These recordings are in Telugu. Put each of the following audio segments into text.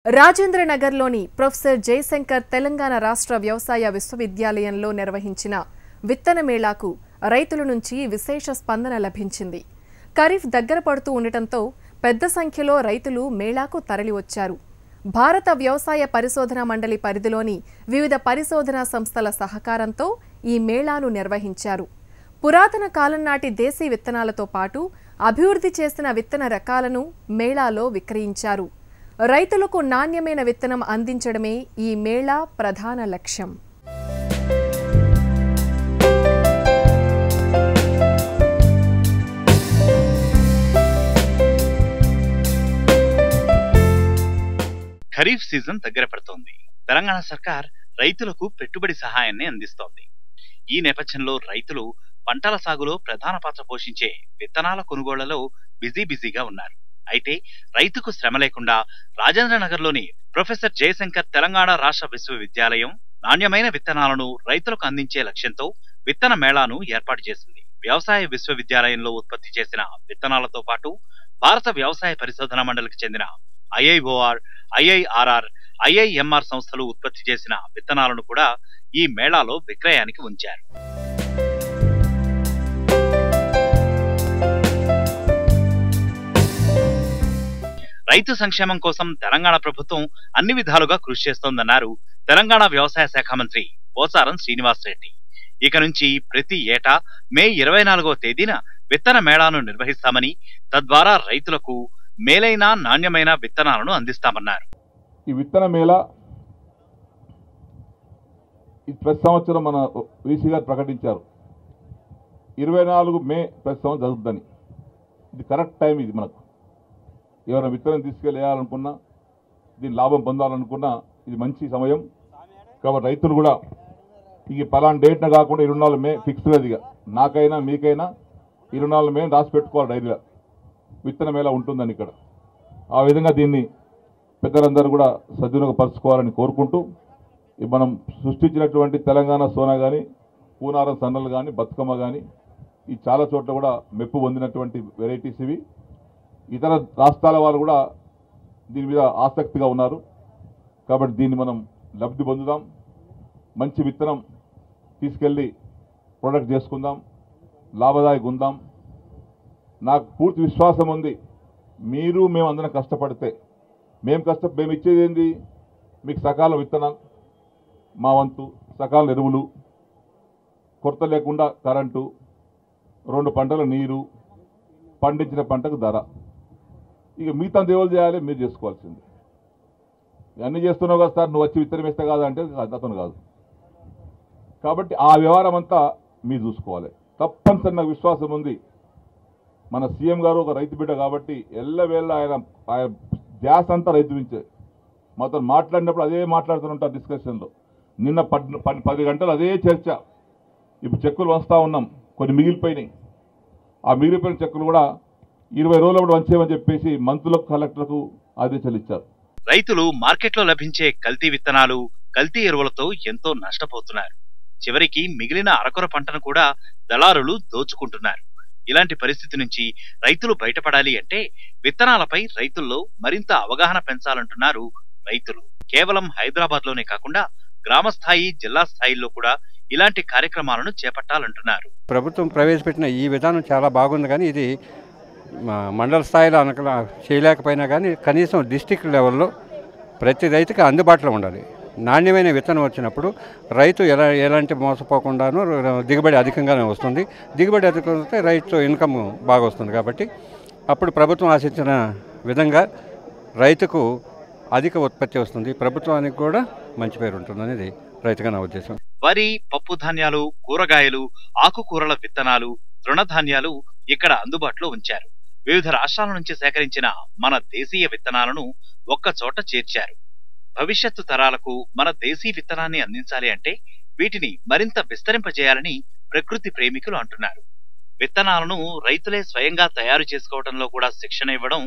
రాజేంద్రనగర్లోని ప్రొఫెసర్ జయశంకర్ తెలంగాణ రాష్ట్ర వ్యవసాయ విశ్వవిద్యాలయంలో నిర్వహించిన విత్తన మేళాకు రైతుల నుంచి విశేష స్పందన లభించింది. ఖరీఫ్ దగ్గర పడుతూ ఉండటంతో పెద్ద సంఖ్యలో రైతులు మేళాకు తరలివచ్చారు. భారత వ్యవసాయ పరిశోధనా మండలి పరిధిలోని వివిధ పరిశోధనా సంస్థల సహకారంతో ఈ మేళాను నిర్వహించారు. పురాతన కాలం నాటి దేశీ విత్తనాలతో పాటు అభివృద్ధి చేసిన విత్తన రకాలను మేళాలో విక్రయించారు. రైతులకు నాణ్యమైన విత్తనం అందించడమే ఈ మేళా ప్రధాన లక్ష్యం. ఖరీఫ్ సీజన్ దగ్గర పడుతోంది. తెలంగాణ సర్కార్ రైతులకు పెట్టుబడి సహాయాన్ని అందిస్తోంది. ఈ నేపథ్యంలో రైతులు పంటల సాగులో ప్రధాన పాత్ర పోషించే విత్తనాల కొనుగోళ్లలో బిజీగా ఉన్నారు. అయితే రైతుకు శ్రమ లేకుండా రాజేంద్రనగర్లోని ప్రొఫెసర్ జయశంకర్ తెలంగాణ రాష్ట్ర విశ్వవిద్యాలయం నాణ్యమైన విత్తనాలను రైతులకు అందించే లక్ష్యంతో విత్తన మేళాను ఏర్పాటు చేసింది. వ్యవసాయ విశ్వవిద్యాలయంలో ఉత్పత్తి చేసిన విత్తనాలతో పాటు భారత వ్యవసాయ పరిశోధనా మండలికి చెందిన IIOR, IIRR, IIMR సంస్థలు ఉత్పత్తి చేసిన విత్తనాలను కూడా ఈ మేళాలో విక్రయానికి ఉంచారు. రైతు సంక్షేమం కోసం తెలంగాణ ప్రభుత్వం అన్ని విధాలుగా కృషి చేస్తోందన్నారు తెలంగాణ వ్యవసాయ శాఖ మంత్రి పోచారం శ్రీనివాస్ రెడ్డి. ఇక నుంచి ప్రతి ఏటా మే 24వ తేదీన విత్తన మేళాను నిర్వహిస్తామని, తద్వారా రైతులకు మేలైన నాణ్యమైన విత్తనాలను అందిస్తామన్నారు. ఈ విత్తన మేళా ప్రతి సంవత్సరం మన వీసీ గారు ప్రకటించారు 24 మే ప్రతి సంవత్సరం జరుగుతుందని. ఇది కరెక్ట్ టైం. ఇది మనకు ఎవరైనా విత్తనం తీసుకెళ్ళేయాలనుకున్నా, దీని లాభం పొందాలనుకున్నా ఇది మంచి సమయం. కాబట్టి రైతులు కూడా ఇక పలానా డేట్న కాకుండా 24 మే ఫిక్స్ అది. నాకైనా మీకైనా 24 మే రాసి పెట్టుకోవాలి డైరీలో విత్తన మేళా ఉంటుందని ఇక్కడ. ఆ విధంగా దీన్ని పెద్దలందరూ కూడా సద్వినియోగపరచుకోవాలని కోరుకుంటూ, మనం సృష్టించినటువంటి తెలంగాణ సోనా కానీ, పూనారం సన్నలు కానీ, బతుకమ్మ కానీ, ఈ చాలా చోట్ల కూడా మెప్పు పొందినటువంటి వెరైటీస్ ఇవి. ఇతర రాష్ట్రాల వాళ్ళు కూడా దీని మీద ఆసక్తిగా ఉన్నారు. కాబట్టి దీన్ని మనం లబ్ధి పొందుదాం. మంచి విత్తనం తీసుకెళ్ళి ప్రొడక్ట్ చేసుకుందాం, లాభదాయకంగా ఉందాం. నాకు పూర్తి విశ్వాసం ఉంది, మీరు మేము అందరం కష్టపడితే మేము ఇచ్చేది ఏంది, మీకు సకాలం విత్తనాలు, మా వంతు సకాలం ఎరువులు, కొరత లేకుండా కరెంటు, 2 పంటల నీరు, పండించిన పంటకు ధర. ఇక మిగతా దేవులు చేయాలి, మీరు చేసుకోవాల్సింది. ఇవన్నీ చేస్తున్నావు కదా సార్, నువ్వు వచ్చి విత్తనం వేస్తే కాదు అంటే అతను కాదు. కాబట్టి ఆ వ్యవహారం అంతా మీరు చూసుకోవాలి. తప్పనిసరి నాకు విశ్వాసం ఉంది. మన సీఎం గారు ఒక రైతు బిడ్డ కాబట్టి ఎల్లవేళ ఆయన ధ్యాస అంతా రైతు నుంచే. మాతో మాట్లాడినప్పుడు అదే మాట్లాడుతుంటారు డిస్కషన్లో. నిన్న 10 గంటలు అదే చర్చ. ఇప్పుడు చెక్కులు వస్తూ ఉన్నాం, కొన్ని మిగిలిపోయినాయి. ఆ మిగిలిపోయిన చెక్కులు కూడా 20 రోజులు కూడా వంచేయమని చెప్పేసి మంత్రులకు, కలెక్టర్లకు ఆదేశాలు ఇచ్చారు. రైతులు మార్కెట్లో లభించే కల్తీ విత్తనాలు, కల్తీ ఎరువులతో ఎంతో నష్టపోతున్నారు. చివరికి మిగిలిన అరకొర పంటను కూడా దళారులు దోచుకుంటున్నారు. ఇలాంటి పరిస్థితి నుంచి రైతులు బయటపడాలి అంటే విత్తనాలపై రైతుల్లో మరింత అవగాహన పెంచాలంటున్నారు రైతులు. కేవలం హైదరాబాద్లోనే కాకుండా గ్రామస్థాయి, జిల్లా స్థాయిల్లో కూడా ఇలాంటి కార్యక్రమాలను చేపట్టాలంటున్నారు. ప్రభుత్వం ప్రవేశపెట్టిన ఈ విధానం చాలా బాగుంది, కానీ ఇది మండల స్థాయిలో చేయలేకపోయినా కానీ కనీసం డిస్టిక్ లెవెల్లో ప్రతి రైతుకి అందుబాటులో ఉండాలి. నాణ్యమైన విత్తనం వచ్చినప్పుడు రైతు ఎలాంటి మోసపోకుండాను దిగుబడి అధికంగానే వస్తుంది. దిగుబడి అధికంగా వస్తే రైతు ఇన్కమ్ బాగా వస్తుంది. కాబట్టి అప్పుడు ప్రభుత్వం ఆశించిన విధంగా రైతుకు అధిక ఉత్పత్తి వస్తుంది, ప్రభుత్వానికి కూడా మంచి పేరు ఉంటుంది అనేది రైతుగా నా ఉద్దేశం. వరి, పప్పు ధాన్యాలు, కూరగాయలు, ఆకుకూరల విత్తనాలు, తృణధాన్యాలు ఇక్కడ అందుబాటులో ఉంచారు. వివిధ రాష్ట్రాల నుంచి సేకరించిన మన దేశీయ విత్తనాలను ఒక్క చోట చేర్చారు. భవిష్యత్తు తరాలకు మన దేశీ విత్తనాన్ని అందించాలి అంటే వీటిని మరింత విస్తరింపజేయాలని ప్రకృతి ప్రేమికులు అంటున్నారు. విత్తనాలను రైతులే స్వయంగా తయారు చేసుకోవడంలో కూడా శిక్షణ ఇవ్వడం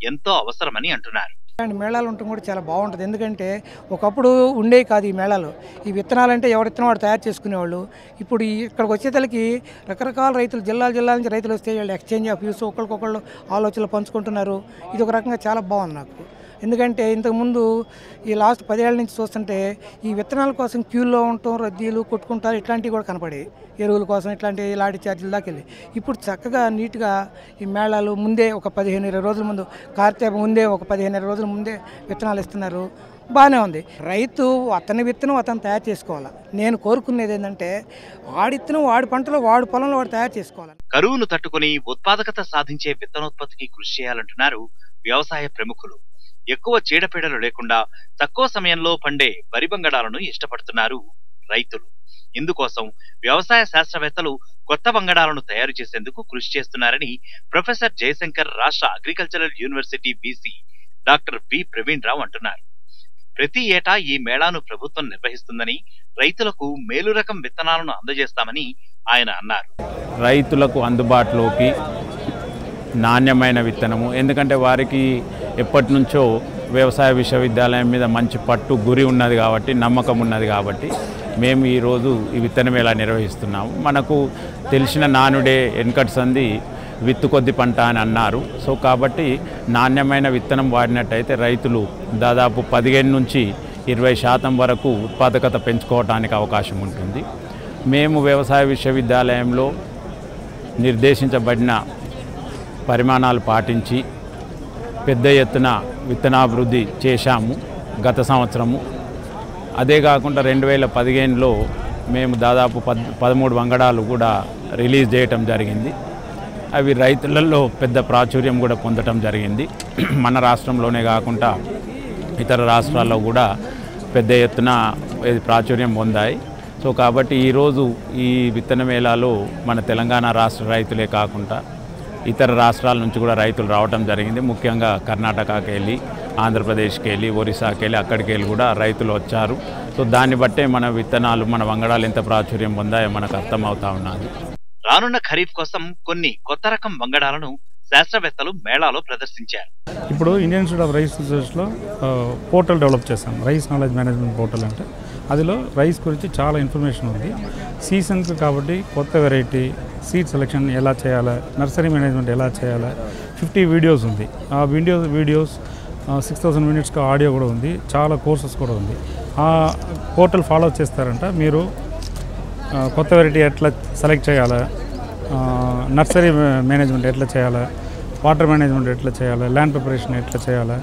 ఎంతో అవసరమని అంటున్నారు. మేళాలు ఉండటం కూడా చాలా బాగుంటుంది. ఎందుకంటే ఒకప్పుడు ఉండేవి కాదు ఈ మేళాలు. ఈ విత్తనాలంటే ఎవరి విత్తనం వాడు తయారు చేసుకునేవాళ్ళు. ఇప్పుడు ఇక్కడికి వచ్చేతలకి రకరకాల రైతులు, జిల్లాల నుంచి రైతులు వస్తే వాళ్ళు ఎక్స్చేంజ్ ఆఫ్ వ్యూస్, ఒకరికొకళ్ళు ఆలోచనలు పంచుకుంటున్నారు. ఇది ఒక రకంగా చాలా బాగుంది నాకు. ఎందుకంటే ఇంతకుముందు ఈ లాస్ట్ 10 ఏళ్ల నుంచి చూస్తుంటే ఈ విత్తనాల కోసం క్యూల్లో ఉండటం, రద్దీలు కొట్టుకుంటారు, ఇట్లాంటివి కూడా కనపడేవి. ఎరువుల కోసం ఇట్లాంటి లాఠీ చార్జీల దాకా వెళ్ళి ఇప్పుడు చక్కగా నీట్గా ఈ మేళాలు ముందే ఒక 15-20 రోజుల ముందు, కార్తీక ముందే ఒక 15-20 రోజుల ముందే విత్తనాలు ఇస్తున్నారు. బాగానే ఉంది. రైతు అతని విత్తనం అతను తయారు చేసుకోవాలి. నేను కోరుకునేది ఏంటంటే వాడి విత్తనం వాడి పంటలో వాడి పొలంలో వాడు తయారు చేసుకోవాలి. కరువును తట్టుకుని ఉత్పాదకత సాధించే విత్తనోత్పత్తికి కృషి చేయాలంటున్నారు వ్యవసాయ ప్రముఖులు. ఎక్కువ చీడపీడలు లేకుండా తక్కువ సమయంలో పండే వరి బంగడాలను ఇష్టపడుతున్నారు రైతులు. ఇందుకోసం వ్యవసాయ శాస్త్రవేత్తలు కొత్త బంగడాలను తయారు చేసేందుకు కృషి చేస్తున్నారని ప్రొఫెసర్ జయశంకర్ రాష్ట్ర agricultural university VC doctor V Praveen Rao అంటున్నారు. ప్రతి ఏటా ఈ మేళాను ప్రభుత్వం నిర్వహిస్తుందని, రైతులకు మేలు రకం విత్తనాలను అందజేస్తామని ఆయన అన్నారు. రైతులకు అందుబాటులోకి నాణ్యమైన విత్తనము, ఎందుకంటే వారికి ఎప్పటి నుంచో వ్యవసాయ విశ్వవిద్యాలయం మీద మంచి పట్టు గురి ఉన్నది కాబట్టి, నమ్మకం ఉన్నది కాబట్టి మేము ఈరోజు ఈ విత్తన మేళా నిర్వహిస్తున్నాము. మనకు తెలిసిన నానుడే వెనకటి సంది విత్తు కొద్ది పంట అని అన్నారు. సో కాబట్టి నాణ్యమైన విత్తనం వాడినట్టయితే రైతులు దాదాపు 15 నుంచి 20% వరకు ఉత్పాదకత పెంచుకోవడానికి అవకాశం ఉంటుంది. మేము వ్యవసాయ విశ్వవిద్యాలయంలో నిర్దేశించబడిన పరిమాణాలు పాటించి పెద్ద ఎత్తున విత్తనాభివృద్ధి చేశాము గత సంవత్సరము. అదే కాకుండా 2015లో మేము దాదాపు 13 వంగడాలు కూడా రిలీజ్ చేయటం జరిగింది. అవి రైతులలో పెద్ద ప్రాచుర్యం కూడా పొందటం జరిగింది. మన రాష్ట్రంలోనే కాకుండా ఇతర రాష్ట్రాల్లో కూడా పెద్ద ఎత్తున ప్రాచుర్యం పొందాయి. సో కాబట్టి ఈరోజు ఈ విత్తన మేళాలో మన తెలంగాణ రాష్ట్ర రైతులే కాకుండా ఇతర రాష్ట్రాల నుంచి కూడా రైతులు రావటం జరిగింది. ముఖ్యంగా కర్ణాటకకి వెళ్ళి, ఆంధ్రప్రదేశ్కి వెళ్ళి, ఒరిస్సాకి వెళ్ళి, అక్కడికి వెళ్ళి కూడా రైతులు వచ్చారు. సో దాన్ని బట్టే మన విత్తనాలు, మన వంగడాలు ఎంత ప్రాచుర్యం పొందాయో మనకు అర్థమవుతా ఉన్నది. రానున్న ఖరీఫ్ కోసం కొన్ని కొత్త రకం వంగడాలను శాస్త్రవేత్తలు మేళాలో ప్రదర్శించారు. ఇప్పుడు ఇండియన్ ఇన్స్టిట్యూట్ ఆఫ్ రైస్ రీసెర్చ్లో పోర్టల్ డెవలప్ చేశాం, రైస్ నాలెడ్జ్ మేనేజ్మెంట్ పోర్టల్. అంటే అదిలో రైస్ గురించి చాలా ఇన్ఫర్మేషన్ ఉంది. సీజన్కి కాబట్టి కొత్త వెరైటీ, సీడ్ సెలెక్షన్ ఎలా చేయాలి, నర్సరీ మేనేజ్మెంట్ ఎలా చేయాలి, 50 వీడియోస్ ఉంది. ఆ వీడియోస్ 6000 మినిట్స్కి ఆడియో కూడా ఉంది, చాలా కోర్సెస్ కూడా ఉంది. ఆ పోర్టల్ ఫాలో చేస్తారంట మీరు కొత్త వెరైటీ ఎట్లా సెలెక్ట్ చేయాలి, నర్సరీ మేనేజ్మెంట్ ఎట్లా చేయాలి, వాటర్ మేనేజ్మెంట్ ఎట్లా చేయాలి, ల్యాండ్ ప్రిపరేషన్ ఎట్లా చేయాలి,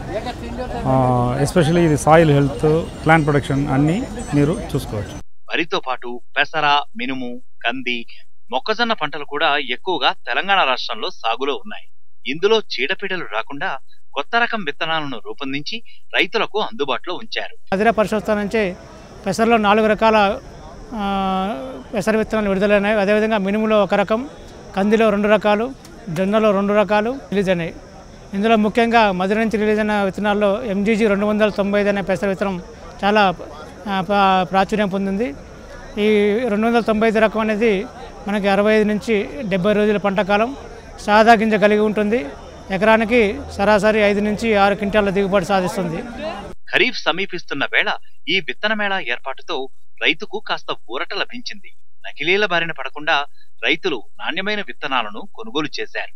ఎస్పెషల్లీ ఇది సాయిల్ హెల్త్, ప్లాంట్ ప్రొడక్షన్ అన్నీ మీరు చూసుకోవచ్చు. వరితో పాటు పెసర, మినుము, కంది, మొక్కజొన్న పంటలు కూడా ఎక్కువగా తెలంగాణ రాష్ట్రంలో సాగులో ఉన్నాయి. ఇందులో చీడపీడలు రాకుండా కొత్త రకం విత్తనాలను రూపొందించి రైతులకు అందుబాటులో ఉంచారు. అదిరా పరిశోధన నుంచి పెసరలో 4 రకాల పెసర విత్తనాలు విడుదలైనాయి. అదేవిధంగా మినుములో 1 రకం, కందిలో 2 రకాలు, జొన్నలో 2 రకాలు రిలీజ్ అయినాయి. ఇందులో ముఖ్యంగా మధుర నుంచి రిలీజ్ అయిన విత్తనాల్లో MGG 295 అనే పెసర విత్తనం చాలా ప్రాచుర్యం పొందింది. ఈ 295 రకం అనేది మనకి 65 నుంచి 70 రోజుల పంట కాలం, సాదా గింజ కలిగి ఉంటుంది. ఎకరానికి సరాసరి 5 నుంచి 6 క్వింటాల దిగుబడి సాధిస్తుంది. ఖరీఫ్ సమీపిస్తున్న వేళ ఈ విత్తన మేళా ఏర్పాటుతో రైతుకు కాస్త ఊరట లభించింది. నకిలీల బారిన పడకుండా రైతులు నాణ్యమైన విత్తనాలను కొనుగోలు చేశారు.